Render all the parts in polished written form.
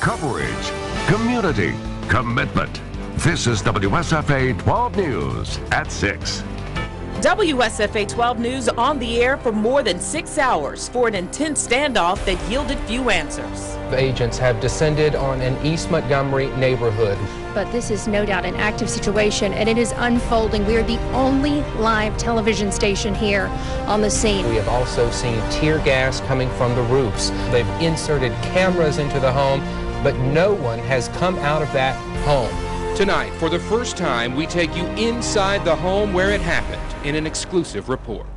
coverage, community, commitment. This is WSFA 12 News at 6. WSFA 12 News on the air for more than 6 hours for an intense standoff that yielded few answers. Agents have descended on an East Montgomery neighborhood. But this is no doubt an active situation, and it is unfolding. We are the only live television station here on the scene. We have also seen tear gas coming from the roofs. They've inserted cameras into the home, but no one has come out of that home. Tonight, for the first time, we take you inside the home where it happened in an exclusive report.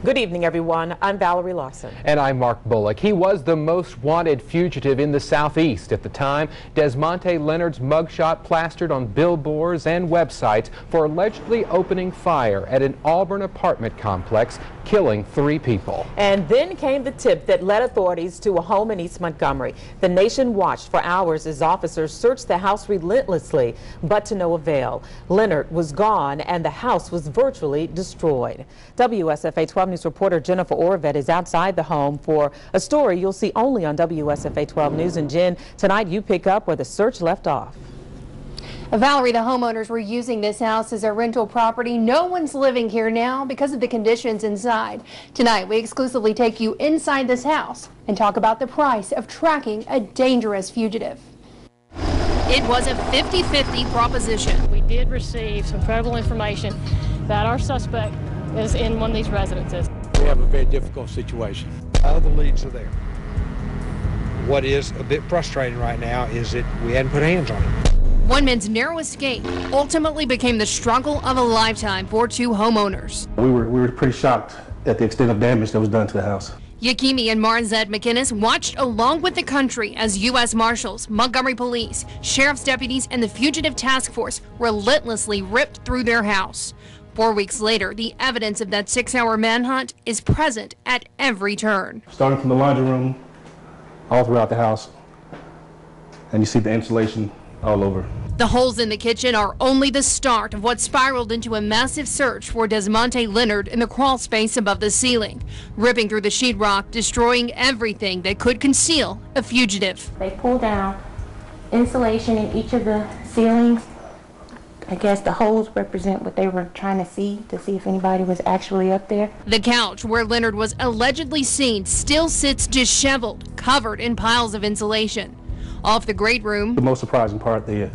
Good evening, everyone. I'm Valerie Lawson. And I'm Mark Bullock. He was the most wanted fugitive in the Southeast at the time. Desmonte Leonard's mugshot plastered on billboards and websites for allegedly opening fire at an Auburn apartment complex, killing 3 people. And then came the tip that led authorities to a home in East Montgomery. The nation watched for hours as officers searched the house relentlessly, but to no avail. Leonard was gone and the house was virtually destroyed. WSFA 12 News reporter Jennifer Oravet is outside the home for a story you'll see only on WSFA 12 News. And Jen, tonight you pick up where the search left off. Valerie, the homeowners were using this house as a rental property. No one's living here now because of the conditions inside. Tonight, we exclusively take you inside this house and talk about the price of tracking a dangerous fugitive. It was a 50-50 proposition. We did receive some credible information that our suspect is in one of these residences. We have a very difficult situation. All the leads are there. What is a bit frustrating right now is that we hadn't put hands on him. One man's narrow escape ultimately became the struggle of a lifetime for 2 homeowners. We were pretty shocked at the extent of damage that was done to the house. Yakimi and Marzette McInnes watched along with the country as U.S. Marshals, Montgomery Police, Sheriff's deputies, and the Fugitive Task Force relentlessly ripped through their house. 4 weeks later, the evidence of that 6-hour manhunt is present at every turn. Starting from the laundry room, all throughout the house, and you see the insulation all over. The holes in the kitchen are only the start of what spiraled into a massive search for Desmonte Leonard in the crawl space above the ceiling, ripping through the sheetrock, destroying everything that could conceal a fugitive. They pulled down insulation in each of the ceilings. I guess the holes represent what they were trying to see if anybody was actually up there. The couch where Leonard was allegedly seen still sits disheveled, covered in piles of insulation. Off the great room, The most surprising part, the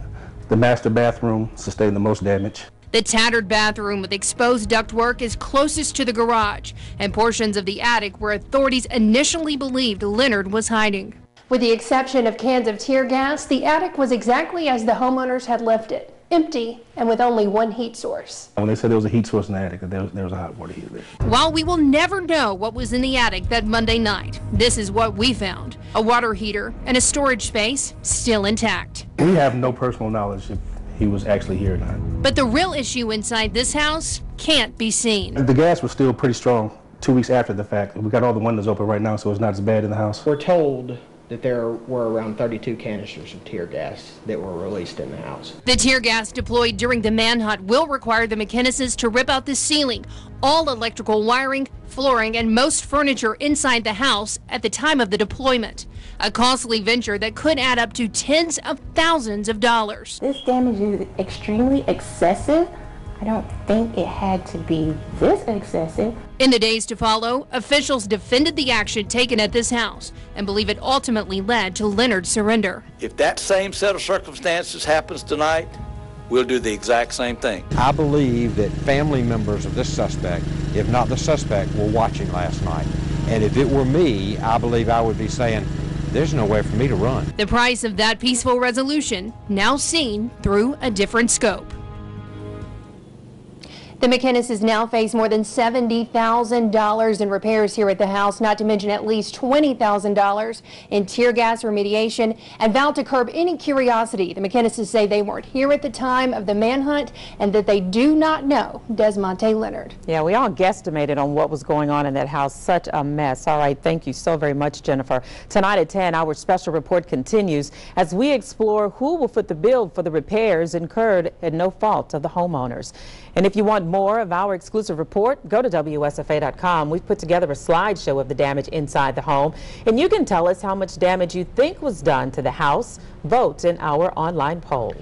master bathroom sustained the most damage. The tattered bathroom with exposed ductwork is closest to the garage, and portions of the attic where authorities initially believed Leonard was hiding. With the exception of cans of tear gas, the attic was exactly as the homeowners had left it. Empty and with only one heat source. When they said there was a heat source in the attic, there was a hot water heater there. While we will never know what was in the attic that Monday night, this is what we found. A water heater and a storage space still intact. We have no personal knowledge if he was actually here or not. But the real issue inside this house can't be seen. The gas was still pretty strong 2 weeks after the fact. We got all the windows open right now, so it's not as bad in the house. We're told that there were around 32 canisters of tear gas that were released in the house. The tear gas deployed during the manhunt will require the McInneses to rip out the ceiling, all electrical wiring, flooring, and most furniture inside the house at the time of the deployment. A costly venture that could add up to tens of thousands of dollars. This damage is extremely excessive. I don't think it had to be this excessive. In the days to follow, officials defended the action taken at this house and believe it ultimately led to Leonard's surrender. If that same set of circumstances happens tonight, we'll do the exact same thing. I believe that family members of this suspect, if not the suspect, were watching last night. And if it were me, I believe I would be saying, there's no way for me to run. The price of that peaceful resolution now seen through a different scope. The McInneses now face more than $70,000 in repairs here at the house, not to mention at least $20,000 in tear gas remediation. And vowed to curb any curiosity, the McInneses say they weren't here at the time of the manhunt and that they do not know Desmonte Leonard. Yeah, we all guesstimated on what was going on in that house. Such a mess. All right, thank you so very much, Jennifer. Tonight at 10, our special report continues as we explore who will foot the bill for the repairs incurred at no fault of the homeowners. And if you want more more of our exclusive report, go to WSFA.com. We've put together a slideshow of the damage inside the home, and you can tell us how much damage you think was done to the house. Vote in our online poll.